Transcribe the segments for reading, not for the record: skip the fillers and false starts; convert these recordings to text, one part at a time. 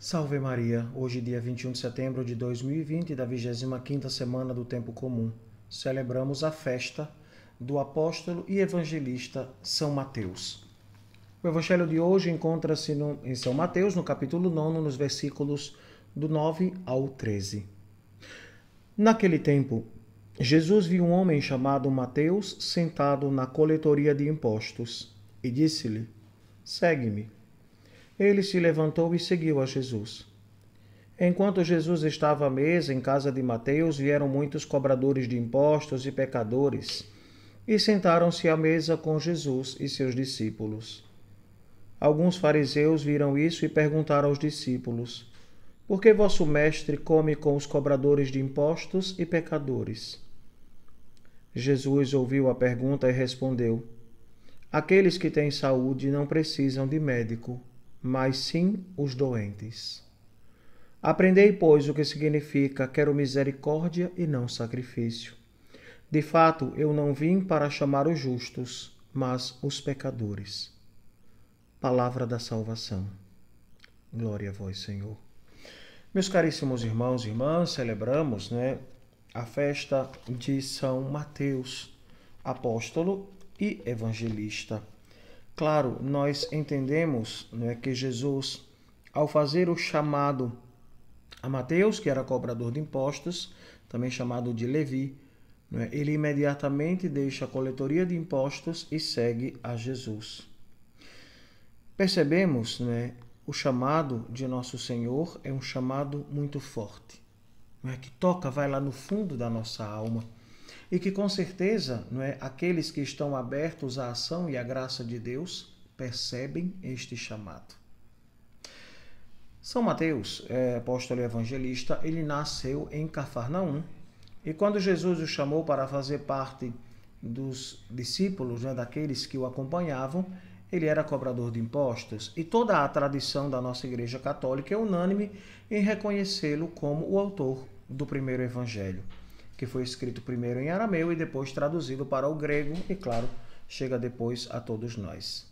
Salve Maria, hoje dia 21 de setembro de 2020, da 25ª semana do Tempo Comum, celebramos a festa do apóstolo e evangelista São Mateus. O evangelho de hoje encontra-se em São Mateus, no capítulo 9, nos versículos do 9 ao 13. Naquele tempo, Jesus viu um homem chamado Mateus sentado na coletoria de impostos e disse-lhe: "Segue-me." Ele se levantou e seguiu a Jesus. Enquanto Jesus estava à mesa em casa de Mateus, vieram muitos cobradores de impostos e pecadores e sentaram-se à mesa com Jesus e seus discípulos. Alguns fariseus viram isso e perguntaram aos discípulos: "Por que vosso mestre come com os cobradores de impostos e pecadores?" Jesus ouviu a pergunta e respondeu: "Aqueles que têm saúde não precisam de médico, mas sim os doentes. Aprendei, pois, o que significa: quero misericórdia e não sacrifício. De fato, eu não vim para chamar os justos, mas os pecadores." Palavra da salvação. Glória a vós, Senhor. Meus caríssimos irmãos e irmãs, celebramos, a festa de São Mateus, apóstolo e evangelista. Claro, nós entendemos que Jesus, ao fazer o chamado a Mateus, que era cobrador de impostos, também chamado de Levi, ele imediatamente deixa a coletoria de impostos e segue a Jesus. Percebemos, o chamado de Nosso Senhor é um chamado muito forte, que toca, vai lá no fundo da nossa alma. E que com certeza, aqueles que estão abertos à ação e à graça de Deus percebem este chamado. São Mateus, apóstolo e evangelista, ele nasceu em Cafarnaum. E quando Jesus o chamou para fazer parte dos discípulos, daqueles que o acompanhavam, ele era cobrador de impostos. E toda a tradição da nossa Igreja Católica é unânime em reconhecê-lo como o autor do primeiro evangelho, que foi escrito primeiro em arameu e depois traduzido para o grego e, claro, chega depois a todos nós.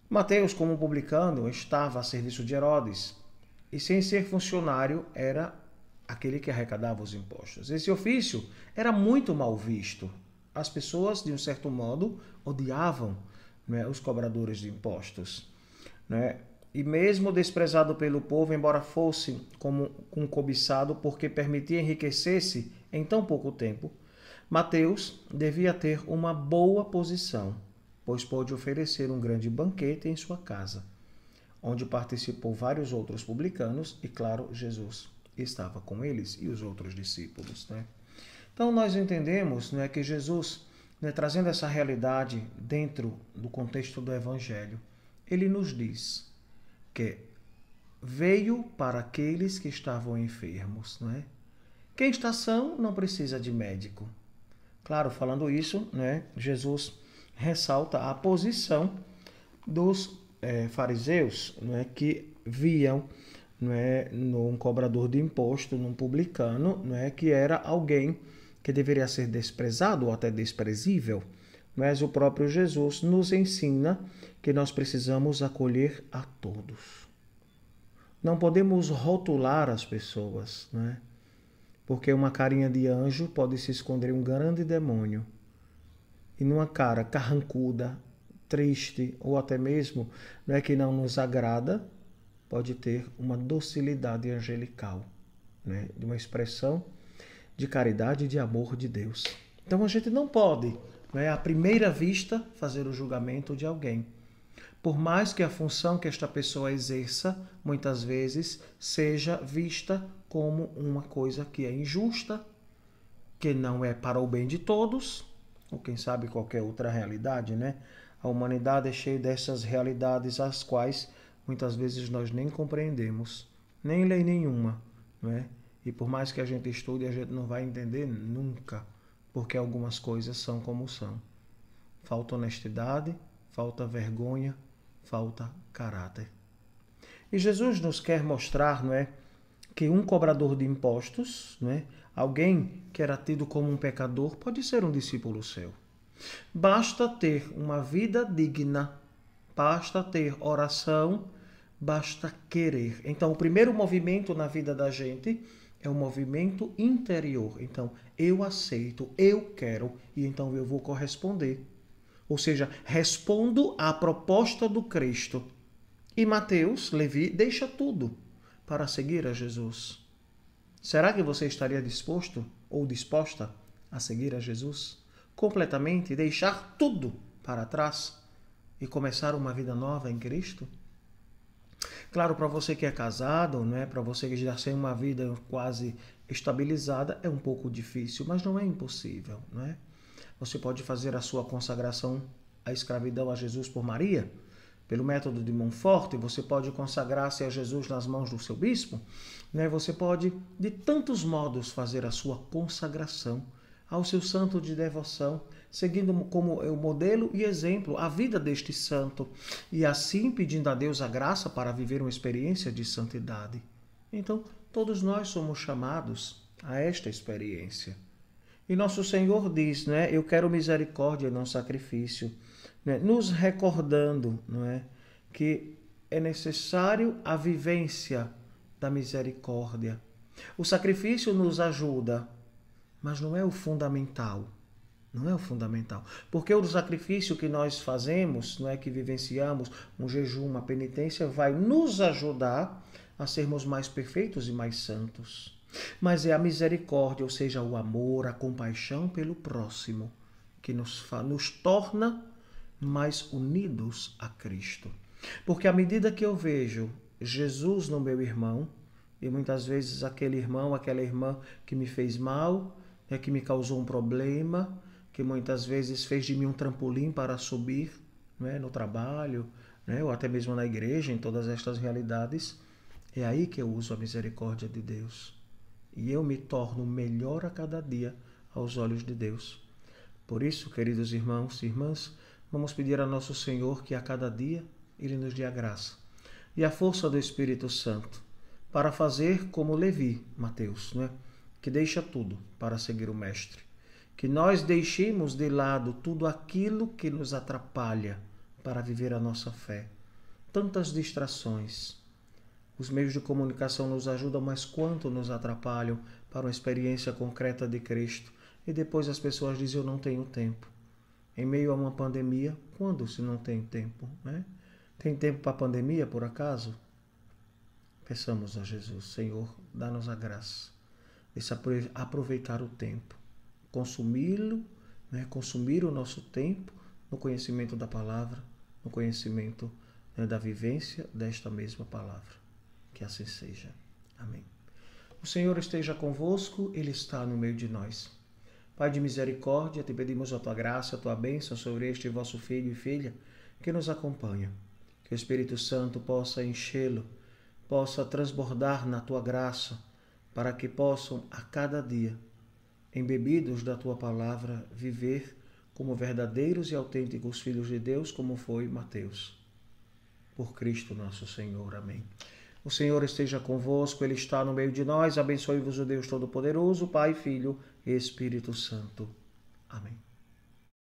Mateus, como publicano, estava a serviço de Herodes e, sem ser funcionário, era aquele que arrecadava os impostos. Esse ofício era muito mal visto. As pessoas, de um certo modo, odiavam os cobradores de impostos. E mesmo desprezado pelo povo, embora fosse como um cobiçado porque permitia enriquecer-se em tão pouco tempo, Mateus devia ter uma boa posição, pois pôde oferecer um grande banquete em sua casa, onde participou vários outros publicanos e, claro, Jesus estava com eles e os outros discípulos. Então nós entendemos que Jesus, trazendo essa realidade dentro do contexto do Evangelho, ele nos diz que veio para aqueles que estavam enfermos. Quem está são não precisa de médico. Claro, falando isso, Jesus ressalta a posição dos fariseus, que viam num cobrador de imposto, num publicano, que era alguém que deveria ser desprezado ou até desprezível. Mas o próprio Jesus nos ensina que nós precisamos acolher a todos. Não podemos rotular as pessoas, porque uma carinha de anjo pode se esconder um grande demônio. E numa cara carrancuda, triste ou até mesmo que não nos agrada, pode ter uma docilidade angelical, de uma expressão de caridade e de amor de Deus. Então a gente não pode, à primeira vista, fazer o julgamento de alguém. Por mais que a função que esta pessoa exerça, muitas vezes, seja vista como uma coisa que é injusta, que não é para o bem de todos, ou quem sabe qualquer outra realidade, A humanidade é cheia dessas realidades, as quais muitas vezes nós nem compreendemos, nem lei nenhuma, E por mais que a gente estude, a gente não vai entender nunca, porque algumas coisas são como são. Falta honestidade, falta vergonha, falta caráter. E Jesus nos quer mostrar, que um cobrador de impostos, alguém que era tido como um pecador, pode ser um discípulo seu. Basta ter uma vida digna, basta ter oração, basta querer. Então, o primeiro movimento na vida da gente é um movimento interior. Então, eu aceito, eu quero, e então eu vou corresponder. Ou seja, respondo à proposta do Cristo. E Mateus, Levi, deixa tudo para seguir a Jesus. Será que você estaria disposto ou disposta a seguir a Jesus? Completamente, deixar tudo para trás e começar uma vida nova em Cristo? Claro, para você que é casado, né, para você que já tem uma vida quase estabilizada, é um pouco difícil, mas não é impossível, não é? Você pode fazer a sua consagração à escravidão a Jesus por Maria, pelo método de Montfort, você pode consagrar-se a Jesus nas mãos do seu bispo, né? Você pode, de tantos modos, fazer a sua consagração ao seu santo de devoção, seguindo como o modelo e exemplo a vida deste santo, e assim pedindo a Deus a graça para viver uma experiência de santidade. Então, todos nós somos chamados a esta experiência. E nosso Senhor diz, né, eu quero misericórdia e não sacrifício, né, nos recordando, não é, que é necessário a vivência da misericórdia. O sacrifício nos ajuda, mas não é o fundamental. Não é o fundamental. Porque o sacrifício que nós fazemos, não é, que vivenciamos, um jejum, uma penitência, vai nos ajudar a sermos mais perfeitos e mais santos. Mas é a misericórdia, ou seja, o amor, a compaixão pelo próximo, que nos torna mais unidos a Cristo. Porque à medida que eu vejo Jesus no meu irmão, e muitas vezes aquele irmão, aquela irmã que me fez mal, que me causou um problema, que muitas vezes fez de mim um trampolim para subir, né, no trabalho, né, ou até mesmo na igreja, em todas estas realidades, é aí que eu uso a misericórdia de Deus. E eu me torno melhor a cada dia aos olhos de Deus. Por isso, queridos irmãos e irmãs, vamos pedir a nosso Senhor que a cada dia Ele nos dê a graça e a força do Espírito Santo para fazer como Levi, Mateus, né? Que deixa tudo para seguir o Mestre. Que nós deixemos de lado tudo aquilo que nos atrapalha para viver a nossa fé. Tantas distrações. Os meios de comunicação nos ajudam, mas quanto nos atrapalham para uma experiência concreta de Cristo. E depois as pessoas dizem, eu não tenho tempo. Em meio a uma pandemia, quando se não tem tempo, né? Tem tempo para a pandemia, por acaso? Peçamos a Jesus, Senhor, dá-nos a graça de aproveitar o tempo, consumi-lo, né? Consumir o nosso tempo no conhecimento da palavra, no conhecimento, né, da vivência desta mesma palavra. Que assim seja. Amém. O Senhor esteja convosco, Ele está no meio de nós. Pai de misericórdia, te pedimos a tua graça, a tua bênção sobre este vosso filho e filha que nos acompanha. Que o Espírito Santo possa enchê-lo, possa transbordar na tua graça, para que possam a cada dia, embebidos da tua palavra, viver como verdadeiros e autênticos filhos de Deus, como foi Mateus. Por Cristo nosso Senhor. Amém. O Senhor esteja convosco, Ele está no meio de nós. Abençoe-vos o Deus Todo-Poderoso, Pai, Filho e Espírito Santo. Amém.